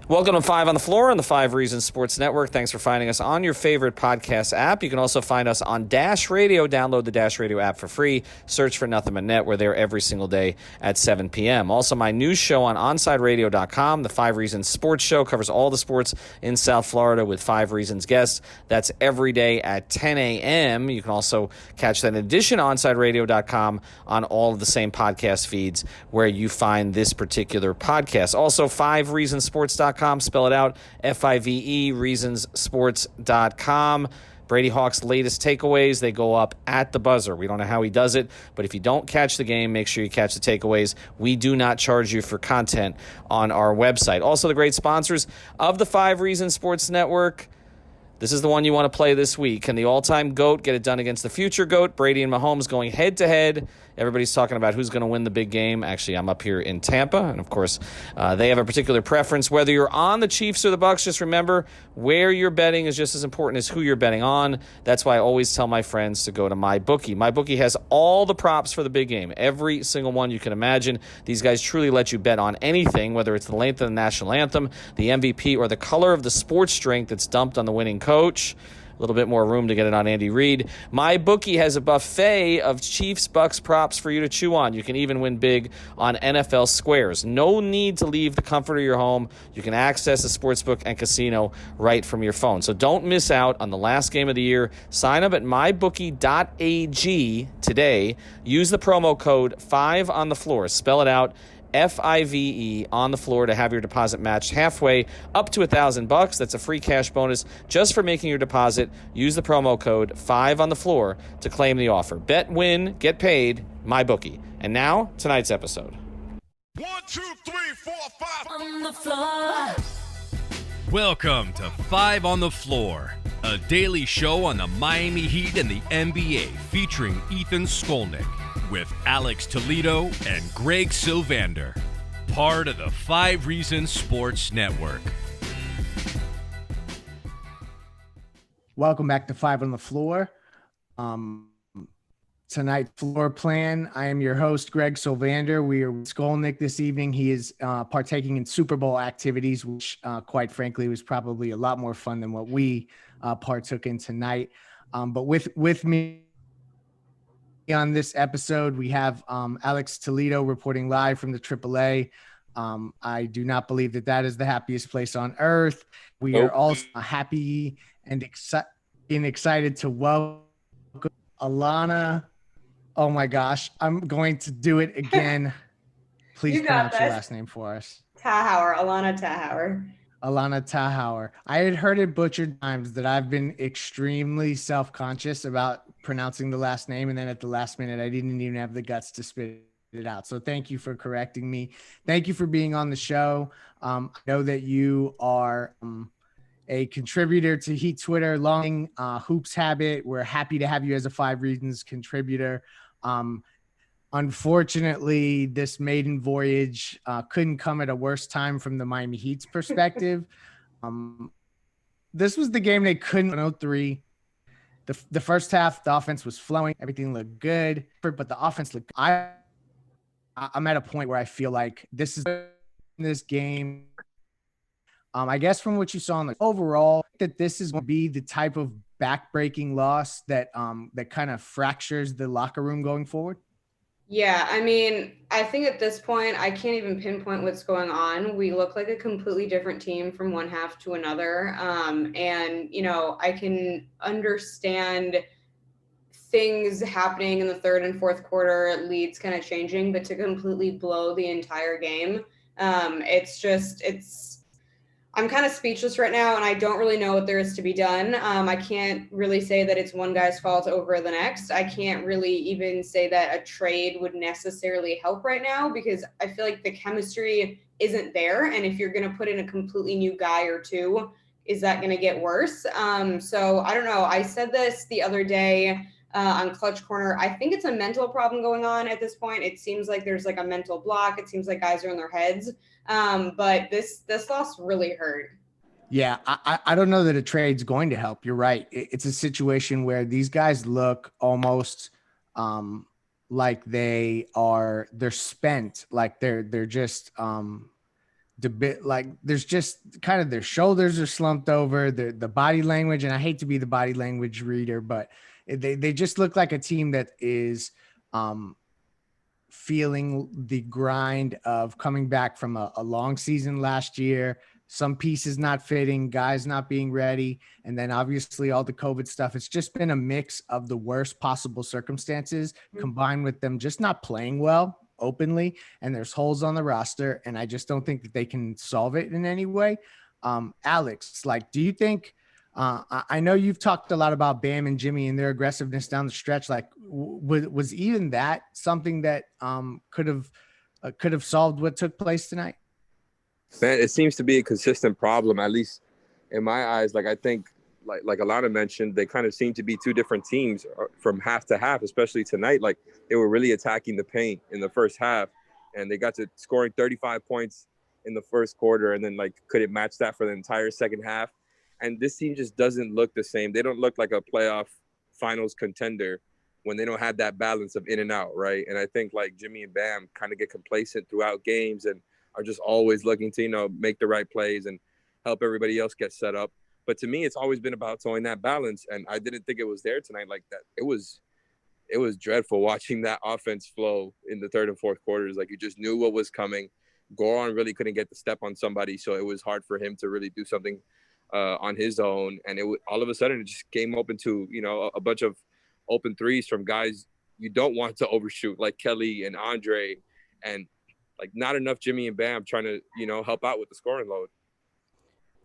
Welcome to Five on the Floor on the Five Reasons Sports Network. Thanks for finding us on your favorite podcast app. You can also find us on Dash Radio. Download the Dash Radio app for free. Search for Nothing But Net. We're there every single day at 7 p.m. Also, my news show on OnSideRadio.com, the Five Reasons Sports Show, covers all the sports in South Florida with Five Reasons guests. That's every day at 10 a.m. You can also catch that in addition to OnSideRadio.com on all of the same podcast feeds where you find this particular podcast. Also, FiveReasonsSports.com. Spell it out, F-I-V-E, reasonsports.com. Brady Hawk's latest takeaways, they go up at the buzzer. We don't know how he does it, but if you don't catch the game, make sure you catch the takeaways. We do not charge you for content on our website. Also, the great sponsors of the Five Reasons Sports Network. This is the one you want to play this week. Can the all-time GOAT get it done against the future GOAT? Brady and Mahomes going head-to-head. Everybody's talking about who's going to win the big game. Actually, I'm up here in Tampa, and of course, they have a particular preference. Whether you're on the Chiefs or the Bucs, just remember where you're betting is just as important as who you're betting on. That's why I always tell my friends to go to MyBookie. MyBookie has all the props for the big game, every single one you can imagine. These guys truly let you bet on anything, whether it's the length of the national anthem, the MVP, or the color of the sports drink that's dumped on the winning coach. A little bit more room to get it on Andy Reid. MyBookie has a buffet of Chiefs Bucks props for you to chew on. You can even win big on NFL squares. No need to leave the comfort of your home. You can access the sportsbook and casino right from your phone. So don't miss out on the last game of the year. Sign up at mybookie.ag today. Use the promo code 5 on the floor. Spell it out, FIVE, on the floor, to have your deposit matched halfway up to $1,000. That's a free cash bonus just for making your deposit. Use the promo code 5 on the floor to claim the offer. Bet, win, get paid, MyBookie. And now, tonight's episode. 1, 2, 3, 4, 5 on the floor. Welcome to Five on the Floor, a daily show on the Miami Heat and the NBA featuring Ethan Skolnick with Alex Toledo and Greg Sylvander, part of the Five Reasons Sports Network. Welcome back to Five on the Floor. Tonight, floor plan. I am your host, Greg Sylvander. We are with Skolnick this evening. He is partaking in Super Bowl activities, which, quite frankly, was probably a lot more fun than what we partook in tonight. But with me on this episode, we have Alex Toledo reporting live from the AAA. I do not believe that is the happiest place on earth. We are also happy and excited to welcome Allana. Oh my gosh, I'm going to do it again. Please pronounce your last name for us. Tauscher, Allana Tauscher. Allana Tauscher. I had heard it butchered times that I've been extremely self-conscious about pronouncing the last name, and then at the last minute, I didn't even have the guts to spit it out. So thank you for correcting me. Thank you for being on the show. I know that you are a contributor to Heat Twitter, long Hoops Habit. We're happy to have you as a Five Reasons contributor. Unfortunately, this maiden voyage couldn't come at a worse time from the Miami Heat's perspective. This was the game they couldn't 103. The first half, the offense was flowing. Everything looked good, but the offense looked. I'm at a point where I feel like this game. I guess from what you saw in the overall, that this is going to be the type of backbreaking loss that kind of fractures the locker room going forward. Yeah, I mean, I think at this point, I can't even pinpoint what's going on. We look like a completely different team from one half to another. And, you know, I can understand things happening in the third and fourth quarter, leads kind of changing, but to completely blow the entire game, I'm kind of speechless right now, and I don't really know what there is to be done. I can't really say that it's one guy's fault over the next. I can't really even say that a trade would necessarily help right now, because I feel like the chemistry isn't there. And if you're going to put in a completely new guy or two, is that going to get worse? So I don't know. I said this the other day on Clutch Corner. I think it's a mental problem going on at this point. It seems like there's like a mental block. It seems like guys are in their heads. But this loss really hurt. Yeah, I don't know that a trade's going to help. You're right. It's a situation where these guys look almost like they're spent, like they're just like there's just kind of their shoulders are slumped over, the body language, and I hate to be the body language reader, but they just look like a team that is feeling the grind of coming back from a long season last year, some pieces not fitting, guys not being ready, and then obviously all the COVID stuff. It's just been a mix of the worst possible circumstances combined with them just not playing well openly, and there's holes on the roster, and I just don't think that they can solve it in any way. Alex, like, do you think I know you've talked a lot about Bam and Jimmy and their aggressiveness down the stretch. Like, was even that something that could have solved what took place tonight? Man, it seems to be a consistent problem, at least in my eyes. Like, I think, like Allana mentioned, they kind of seem to be two different teams from half to half, especially tonight. Like, they were really attacking the paint in the first half, and they got to scoring 35 points in the first quarter, and then, like, couldn't match that for the entire second half. And this team just doesn't look the same. They don't look like a playoff finals contender when they don't have that balance of in and out, right? And I think, like, Jimmy and Bam kind of get complacent throughout games and are just always looking to, make the right plays and help everybody else get set up. But to me, it's always been about towing that balance, and I didn't think it was there tonight like that. It was dreadful watching that offense flow in the third and fourth quarters. Like, you just knew what was coming. Goran really couldn't get the step on somebody, so it was hard for him to really do something on his own, and all of a sudden it just came open to a bunch of open threes from guys you don't want to overshoot, like Kelly and Andre, and like not enough Jimmy and Bam trying to help out with the scoring load.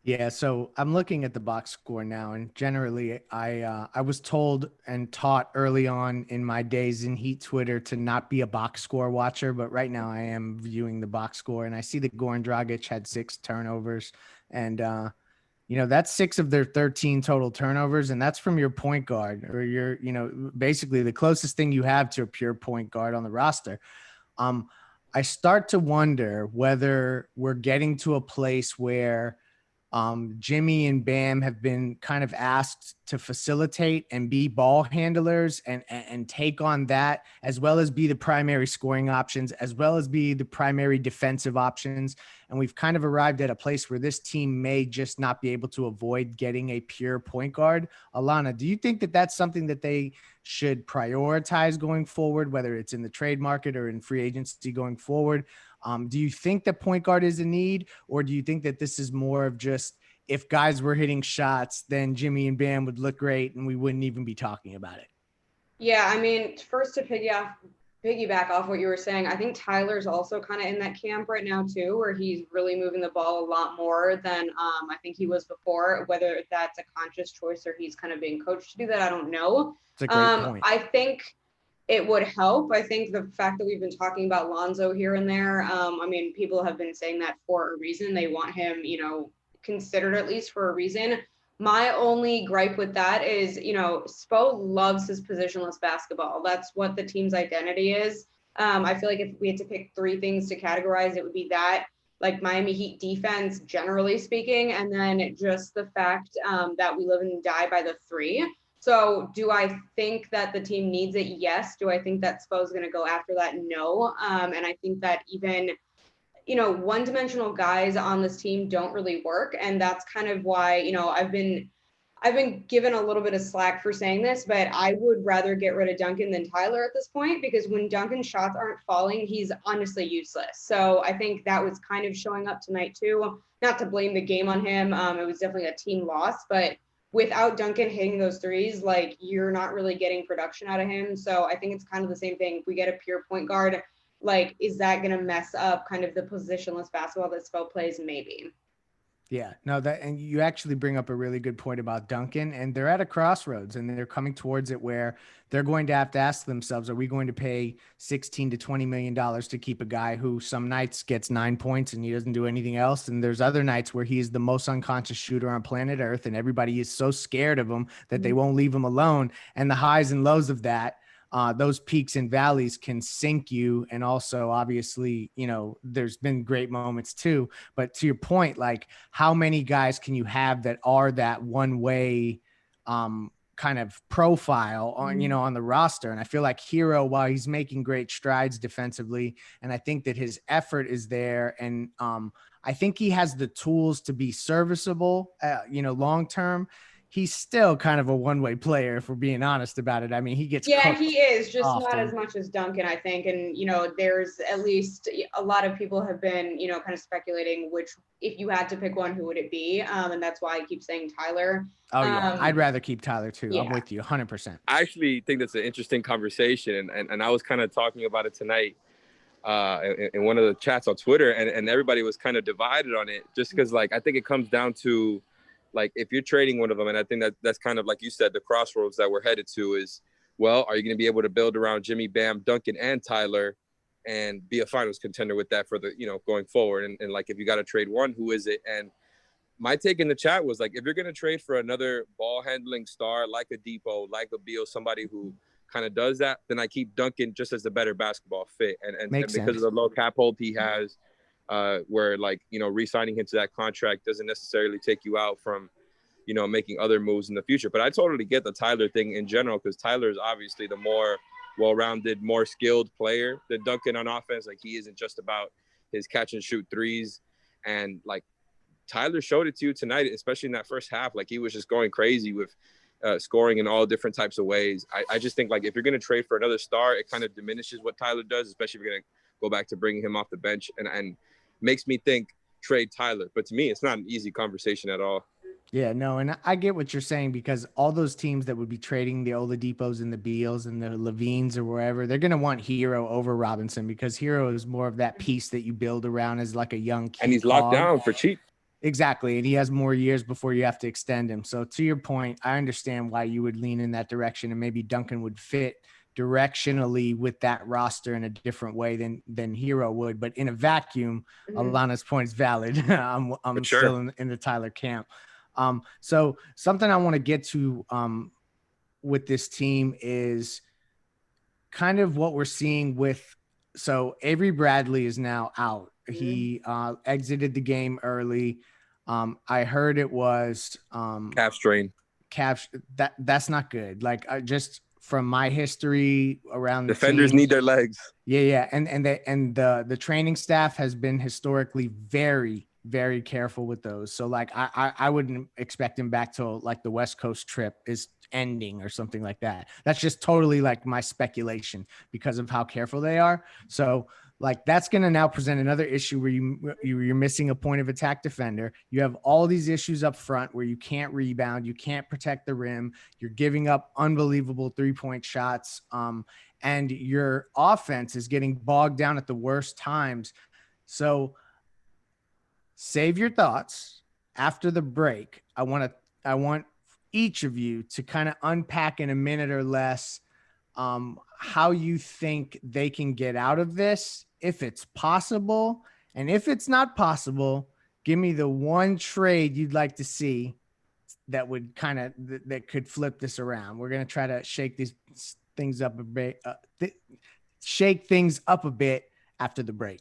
Yeah, so I'm looking at the box score now, and generally I was told and taught early on in my days in Heat Twitter to not be a box score watcher, but right now I am viewing the box score, and I see that Goran Dragic had 6 turnovers, and that's 6 of their 13 total turnovers, and that's from your point guard, or your, basically the closest thing you have to a pure point guard on the roster. I start to wonder whether we're getting to a place where Jimmy and Bam have been kind of asked to facilitate and be ball handlers and take on that, as well as be the primary scoring options, as well as be the primary defensive options. And we've kind of arrived at a place where this team may just not be able to avoid getting a pure point guard. Allana, do you think that that's something that they should prioritize going forward, whether it's in the trade market or in free agency going forward? Do you think that point guard is a need, or do you think that this is more of just, if guys were hitting shots, then Jimmy and Bam would look great and we wouldn't even be talking about it? Yeah, I mean, first to piggyback off what you were saying, I think Tyler's also kind of in that camp right now too, where he's really moving the ball a lot more than I think he was before. Whether that's a conscious choice or he's kind of being coached to do that, I don't know. It's a great point. I think it would help. I think the fact that we've been talking about Lonzo here and there, I mean, people have been saying that for a reason. They want him, considered at least for a reason. My only gripe with that is, Spo loves his positionless basketball. That's what the team's identity is. I feel like if we had to pick 3 things to categorize, it would be that, like Miami Heat defense, generally speaking, and then just the fact that we live and die by the 3. So do I think that the team needs it? Yes. Do I think that Spo's going to go after that? No. And I think that even, one-dimensional guys on this team don't really work. And that's kind of why, I've been given a little bit of slack for saying this, but I would rather get rid of Duncan than Tyler at this point, because when Duncan's shots aren't falling, he's honestly useless. So I think that was kind of showing up tonight too. Not to blame the game on him. It was definitely a team loss, but without Duncan hitting those threes, like, you're not really getting production out of him. So I think it's kind of the same thing. If we get a pure point guard, like, is that going to mess up kind of the positionless basketball that Spo plays? Maybe. Yeah, no, and you actually bring up a really good point about Duncan, and they're at a crossroads, and they're coming towards it where they're going to have to ask themselves, are we going to pay $16 to $20 million to keep a guy who some nights gets 9 points and he doesn't do anything else? And there's other nights where he is the most unconscious shooter on planet Earth, and everybody is so scared of him that they won't leave him alone. And the highs and lows of that, those peaks and valleys can sink you. And also, obviously, there's been great moments too. But to your point, like, how many guys can you have that are that one way kind of profile on, on the roster? And I feel like Hero, while he's making great strides defensively, and I think that his effort is there, and I think he has the tools to be serviceable, long term. He's still kind of a one-way player, if we're being honest about it. I mean, he gets Yeah, cooked he is just often. not as much as Duncan, I think. And, there's at least a lot of people have been, kind of speculating which, if you had to pick one, who would it be? And that's why I keep saying Tyler. Oh, yeah. I'd rather keep Tyler, too. Yeah. I'm with you 100%. I actually think that's an interesting conversation. And I was kind of talking about it tonight in one of the chats on Twitter, and everybody was kind of divided on it just because, like, I think it comes down to, like, if you're trading one of them, and I think that's kind of, like you said, the crossroads that we're headed to is, well, are you going to be able to build around Jimmy, Bam, Duncan, and Tyler and be a finals contender with that for the, going forward? And like, if you got to trade one, who is it? And my take in the chat was, like, if you're going to trade for another ball handling star, like a Depot, like a Beal, somebody who kind of does that, then I keep Duncan just as the better basketball fit. And because of the low cap hold he has, where, like, re-signing him to that contract doesn't necessarily take you out from, making other moves in the future. But I totally get the Tyler thing in general, because Tyler is obviously the more well-rounded, more skilled player than Duncan on offense. Like, he isn't just about his catch and shoot threes. And, like, Tyler showed it to you tonight, especially in that first half. Like, he was just going crazy with scoring in all different types of ways. I just think, like, if you're going to trade for another star, it kind of diminishes what Tyler does, especially if you're going to go back to bringing him off the bench, and makes me think trade Tyler. But to me, it's not an easy conversation at all. Yeah, no, and I get what you're saying, because all those teams that would be trading the Oladipos and the Beals and the Levines or wherever, they're going to want Hero over Robinson, because Hero is more of that piece that you build around as like a young kid. And he's locked down for cheap. Exactly. And he has more years before you have to extend him. So to your point, I understand why you would lean in that direction, and maybe Duncan would fit directionally with that roster in a different way than Hero would. But in a vacuum, Allana's point is valid. I'm sure. still in the Tyler camp. So something I want to get to with this team is kind of what we're seeing with, so Avery Bradley is now out. He exited the game early. I heard it was Calf strain. That's not good. Like, just from my history around the defenders team, need their legs. Yeah. And the training staff has been historically very, very careful with those. So, like, I wouldn't expect him back till, like, the West Coast trip is ending or something like that. That's just totally, like, my speculation because of how careful they are. So, like, that's going to now present another issue where you're missing a point of attack defender. You have all these issues up front where you can't rebound, you can't protect the rim, you're giving up unbelievable 3-point shots, and your offense is getting bogged down at the worst times. So save your thoughts. After the break, I want each of you to kind of unpack in a minute or less how you think they can get out of this, if it's possible. And if it's not possible, give me the one trade you'd like to see that would kind of that could flip this around. We're going to try to shake these things up a bit, shake things up a bit after the break.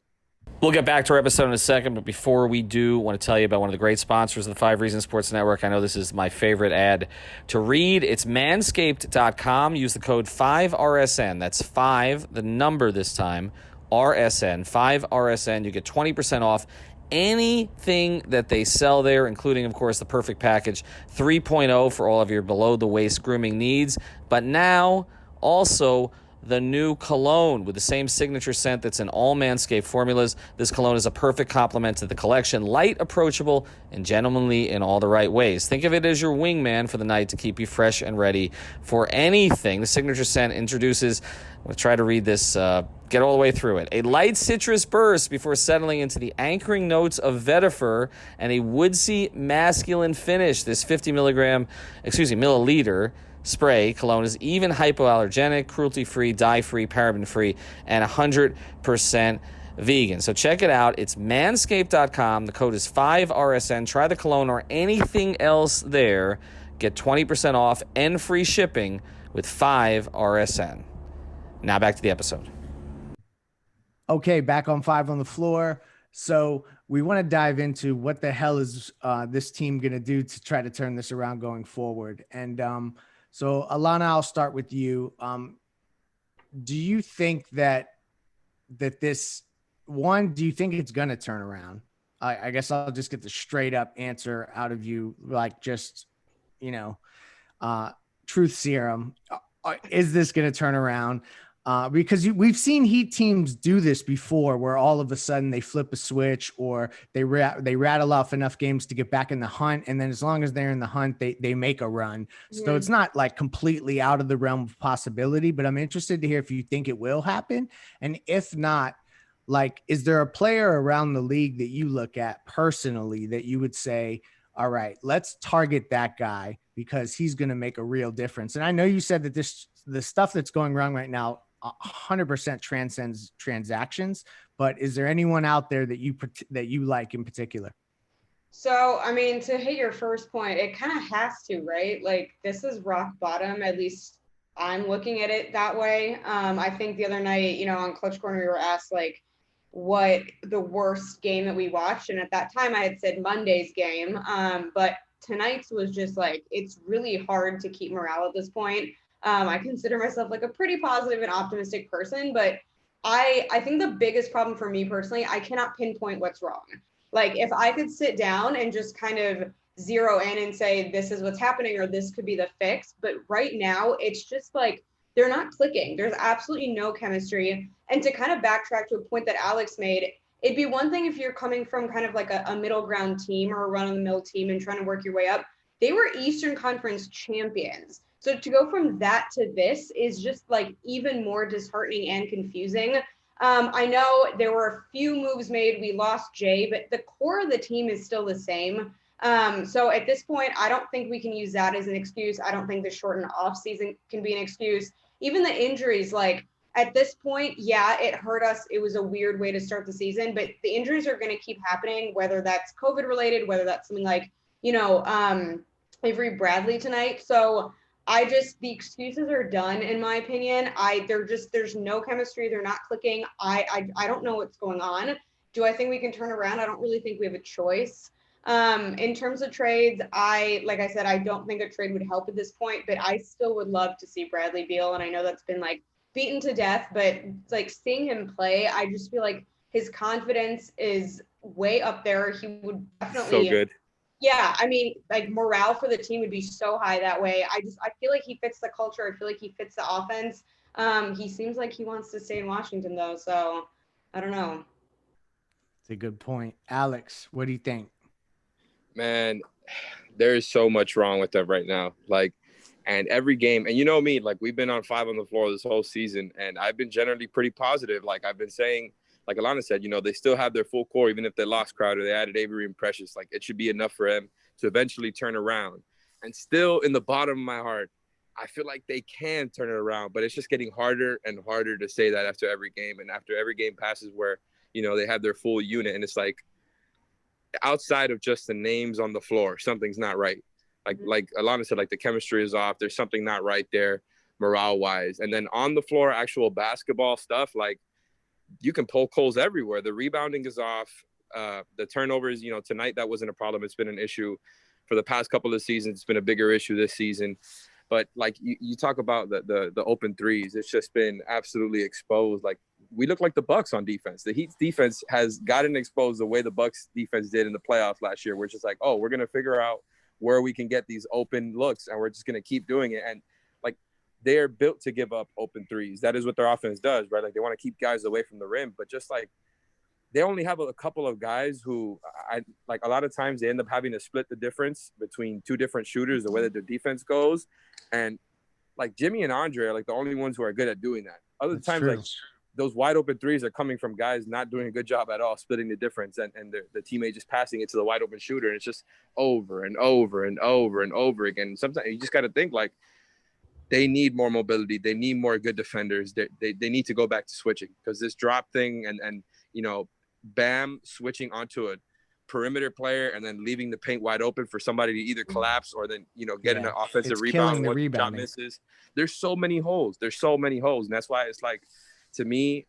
We'll get back to our episode in a second, but before we do, I want to tell you about one of the great sponsors of the 5 Reasons Sports Network. I know this is my favorite ad to read. It's manscaped.com. Use the code 5RSN. That's 5, the number this time, RSN, 5RSN. You get 20% off anything that they sell there, including, of course, the Perfect Package 3.0 for all of your below-the-waist grooming needs. But now, also, the new cologne with the same signature scent that's in all Manscaped formulas. This cologne is a perfect complement to the collection. Light, approachable, and gentlemanly in all the right ways. Think of it as your wingman for the night to keep you fresh and ready for anything. The signature scent introduces, I'm going to try to read this, get all the way through it, a light citrus burst before settling into the anchoring notes of vetiver and a woodsy masculine finish. This 50 milliliter spray cologne is even hypoallergenic, cruelty-free, dye-free, paraben-free, and 100% vegan. So check it out. It's manscaped.com. The code is 5RSN. Try the cologne or anything else there. Get 20% off and free shipping with 5RSN. Now back to the episode. Okay, back on 5 on the floor. So we want to dive into what the hell is this team going to do to try to turn this around going forward. And so, Allana, I'll start with you. Do you think that this one? Do you think it's going to turn around? I guess I'll just get the straight up answer out of you, like just, you know, truth serum. Is this going to turn around? Because we've seen Heat teams do this before, where all of a sudden they flip a switch or they rattle off enough games to get back in the hunt, and then as long as they're in the hunt, they make a run. So it's not like completely out of the realm of possibility. But I'm interested to hear if you think it will happen, and if not, like, is there a player around the league that you look at personally that you would say, all right, let's target that guy because he's going to make a real difference? And I know you said that the stuff that's going wrong right now 100% transcends transactions, but is there anyone out there that you like in particular? So, I mean, to hit your first point, it kind of has to, right? Like, this is rock bottom. At least I'm looking at it that way. I think the other night, you know, on Clutch Corner, we were asked, like, what the worst game that we watched. And at that time, I had said Monday's game. But tonight's was just like, it's really hard to keep morale at this point. I consider myself like a pretty positive and optimistic person, but I think the biggest problem for me personally, I cannot pinpoint what's wrong. Like, if I could sit down and just kind of zero in and say, this is what's happening, or this could be the fix. But right now, it's just like, they're not clicking. There's absolutely no chemistry. And to kind of backtrack to a point that Alex made, it'd be one thing if you're coming from kind of like a middle ground team or a run-of-the-mill team and trying to work your way up. They were Eastern Conference champions. So to go from that to this is just like even more disheartening and confusing. I know there were a few moves made. We lost Jay, but the core of the team is still the same. So at this point, I don't think we can use that as an excuse. I don't think the shortened off season can be an excuse. Even the injuries, like at this point, yeah, it hurt us. It was a weird way to start the season, but the injuries are going to keep happening, whether that's COVID related, whether that's something like, you know, Avery Bradley tonight. So the excuses are done, in my opinion. There's no chemistry. They're not clicking. I don't know what's going on. Do I think we can turn around? I don't really think we have a choice. In terms of trades, like I said, I don't think a trade would help at this point, but I still would love to see Bradley Beal. And I know that's been like beaten to death, but like seeing him play, I just feel like his confidence is way up there. He would definitely So good. Yeah, I mean, like morale for the team would be so high that way. I feel like he fits the culture. I feel like he fits the offense. He seems like he wants to stay in Washington though, so I don't know. It's a good point. Alex, what do you think? Man, there is so much wrong with them right now. Like, and every game, and you know me, like we've been on 5 on the floor this whole season, and I've been generally pretty positive. Like I've been saying, like Allana said, you know, they still have their full core, even if they lost Crowder, they added Avery and Precious. Like it should be enough for them to eventually turn around. And still in the bottom of my heart, I feel like they can turn it around, but it's just getting harder and harder to say that after every game. And after every game passes where, you know, they have their full unit, and it's like outside of just the names on the floor, something's not right. Like Allana said, like the chemistry is off. There's something not right there morale wise. And then on the floor, actual basketball stuff, like, you can poke holes everywhere. The rebounding is off. The turnovers, you know, tonight that wasn't a problem. It's been an issue for the past couple of seasons. It's been a bigger issue this season. But like you talk about the open threes, it's just been absolutely exposed. Like we look like the Bucks on defense. The Heat's defense has gotten exposed the way the Bucks defense did in the playoffs last year. We're just like, oh, we're gonna figure out where we can get these open looks, and we're just gonna keep doing it. And like, they're built to give up open threes. That is what their offense does, right? Like they want to keep guys away from the rim, but just like they only have a couple of guys who like a lot of times they end up having to split the difference between two different shooters, the way that their defense goes. And like Jimmy and Andre are like the only ones who are good at doing that. Other That's times, true. like those wide open threes are coming from guys not doing a good job at all, splitting the difference, and the teammate just passing it to the wide open shooter. And it's just over and over and over and over again. And sometimes you just got to think like, they need more mobility. They need more good defenders. They need to go back to switching, because this drop thing and you know, Bam switching onto a perimeter player and then leaving the paint wide open for somebody to either collapse or then, you know, get an offensive rebound when the shot misses. There's so many holes. And that's why it's like, to me,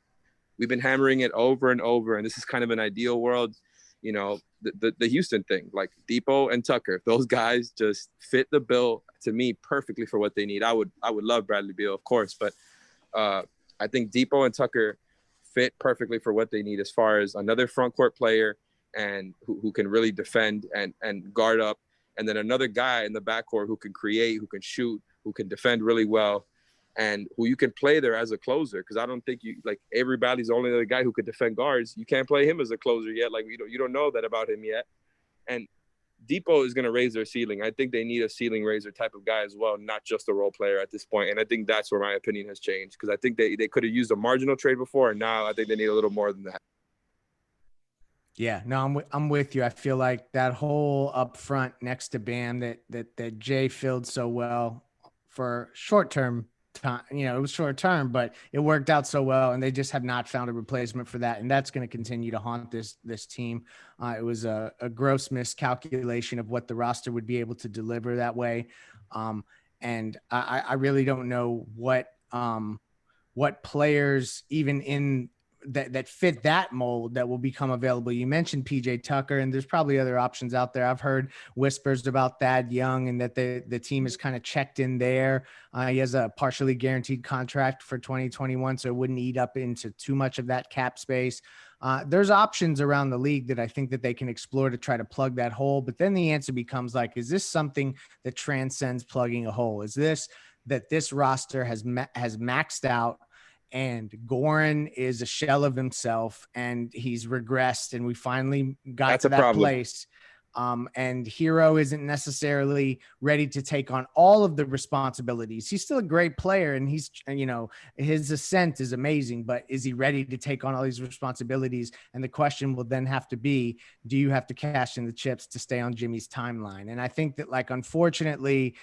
we've been hammering it over and over. And this is kind of an ideal world, you know, the Houston thing, like Depot and Tucker, those guys just fit the bill to me perfectly for what they need. I would love Bradley Beal, of course, but I think Depot and Tucker fit perfectly for what they need as far as another front court player and who can really defend and guard up. And then another guy in the backcourt who can create, who can shoot, who can defend really well, and who you can play there as a closer. Because I don't think Avery Bradley's the only other guy who could defend guards. You can't play him as a closer yet. Like, you don't know that about him yet. And Depot is going to raise their ceiling. I think they need a ceiling raiser type of guy as well, not just a role player at this point. And I think that's where my opinion has changed, because I think they could have used a marginal trade before, and now I think they need a little more than that. Yeah, no, I'm with you. I feel like that whole up front next to Bam that Jay filled so well for short-term time, it was short-term, but it worked out so well, and they just have not found a replacement for that. And that's going to continue to haunt this team. It was a gross miscalculation of what the roster would be able to deliver that way. And I really don't know what players even in that fit that mold that will become available. You mentioned PJ Tucker, and there's probably other options out there. I've heard whispers about Thad Young, and that the team is kind of checked in there. He has a partially guaranteed contract for 2021, so it wouldn't eat up into too much of that cap space. There's options around the league that I think that they can explore to try to plug that hole. But then the answer becomes like, is this something that transcends plugging a hole? Is this that this roster has maxed out, and Goran is a shell of himself, and he's regressed, and we finally got to that place. And Hero isn't necessarily ready to take on all of the responsibilities. He's still a great player, and his ascent is amazing, but is he ready to take on all these responsibilities? And the question will then have to be, do you have to cash in the chips to stay on Jimmy's timeline? And I think that, like, unfortunately,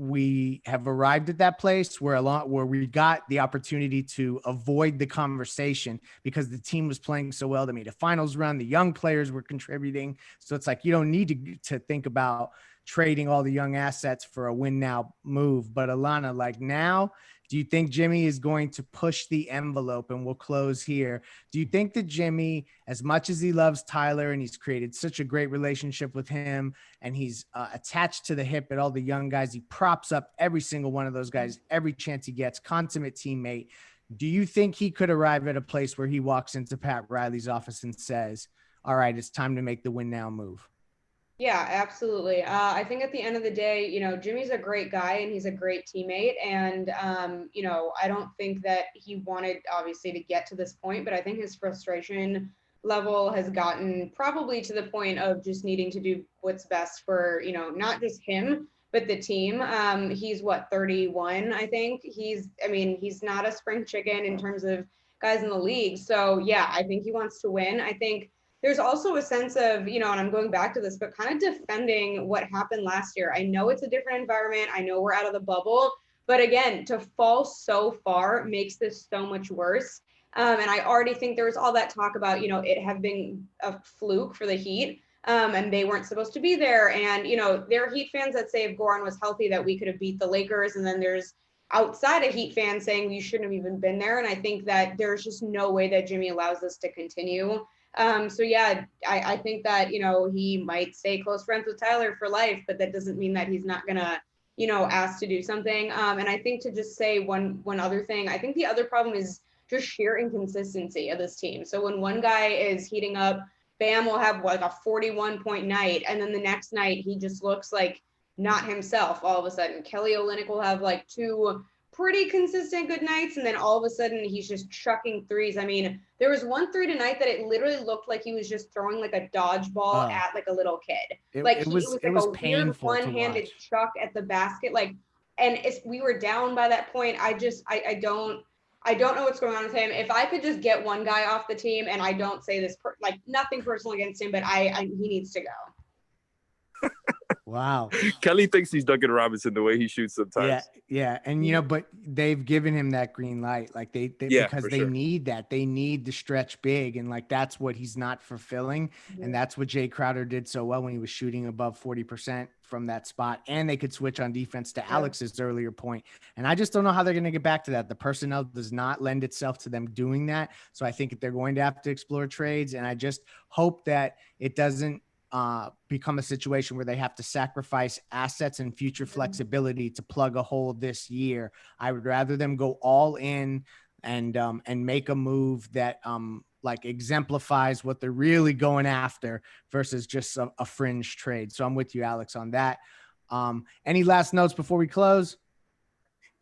we have arrived at that place where we got the opportunity to avoid the conversation because the team was playing so well. They made a finals run. The young players were contributing. So it's like, you don't need to think about trading all the young assets for a win now move. But Allana, like, now, do you think Jimmy is going to push the envelope? And we'll close here. Do you think that Jimmy, as much as he loves Tyler and he's created such a great relationship with him, and he's attached to the hip at all the young guys, he props up every single one of those guys every chance he gets, consummate teammate. Do you think he could arrive at a place where he walks into Pat Riley's office and says, all right, it's time to make the win now move? Yeah, absolutely. I think at the end of the day, Jimmy's a great guy and he's a great teammate. And, I don't think that he wanted, obviously, to get to this point, but I think his frustration level has gotten probably to the point of just needing to do what's best for, not just him, but the team. He's 31, I think. He's not a spring chicken in terms of guys in the league. So, yeah, I think he wants to win. I think there's also a sense of, and I'm going back to this, but kind of defending what happened last year. I know it's a different environment. I know we're out of the bubble, but again, to fall so far makes this so much worse. And I already think there was all that talk about, it have been a fluke for the Heat, and they weren't supposed to be there. And, there are Heat fans that say if Goran was healthy that we could have beat the Lakers. And then there's outside a Heat fan saying you shouldn't have even been there. And I think that there's just no way that Jimmy allows this to continue. So yeah, I think that, he might stay close friends with Tyler for life, but that doesn't mean that he's not gonna, ask to do something. And I think to just say one other thing, I think the other problem is just sheer inconsistency of this team. So when one guy is heating up, Bam will have like a 41-point night, and then the next night he just looks like not himself all of a sudden. Kelly Olynyk will have like two pretty consistent good nights, and then all of a sudden he's just chucking threes. I mean, there was one three tonight that it literally looked like he was just throwing like a dodgeball at like a little kid. It was like a weird one-handed chuck at the basket. Like, and we were down by that point. I don't know what's going on with him. If I could just get one guy off the team, and I don't say this like nothing personal against him, but he needs to go. Wow. Kelly thinks he's Duncan Robinson the way he shoots sometimes. Yeah. And, but they've given him that green light. Like because they need that. They need to stretch big. And like, that's what he's not fulfilling. Mm-hmm. And that's what Jay Crowder did so well when he was shooting above 40% from that spot. And they could switch on defense to Alex's earlier point. And I just don't know how they're going to get back to that. The personnel does not lend itself to them doing that. So I think they're going to have to explore trades. And I just hope that it doesn't become a situation where they have to sacrifice assets and future flexibility to plug a hole this year. I would rather them go all in and make a move that like exemplifies what they're really going after versus just a fringe trade. So I'm with you, Alex, on that. Any last notes before we close?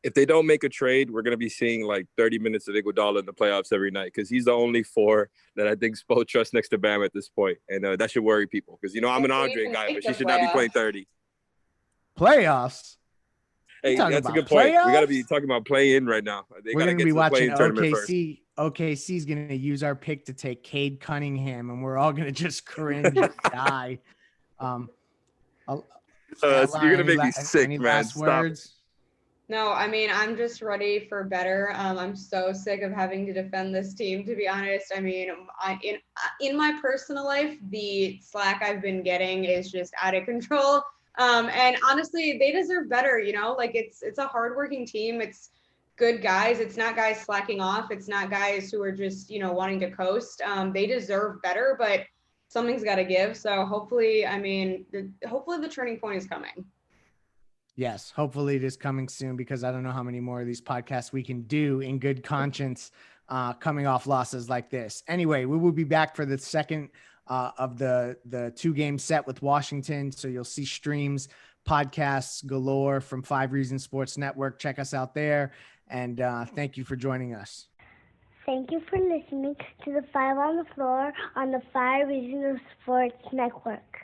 If they don't make a trade, we're going to be seeing like 30 minutes of Iguodala in the playoffs every night because he's the only four that I think Spo trusts next to Bam at this point. And that should worry people because, I'm an Andre guy, but she should not be playing 30. Playoffs? Hey, that's a good point. We got to be talking about play-in right now. We're going to be watching OKC. OKC's going to use our pick to take Cade Cunningham, and we're all going to just cringe and die. You're going to make me sick, any man. Last words? No, I mean, I'm just ready for better. I'm so sick of having to defend this team, to be honest. I mean, in my personal life, the slack I've been getting is just out of control. And honestly, they deserve better, like it's a hardworking team. It's good guys. It's not guys slacking off. It's not guys who are just, wanting to coast. They deserve better, but something's got to give. So hopefully the turning point is coming. Yes, hopefully it is coming soon because I don't know how many more of these podcasts we can do in good conscience coming off losses like this. Anyway, we will be back for the second of the 2-game set with Washington. So you'll see streams, podcasts galore from 5 Reasons Sports Network. Check us out there. And thank you for joining us. Thank you for listening to the 5 on the Floor on the 5 Reasons Sports Network.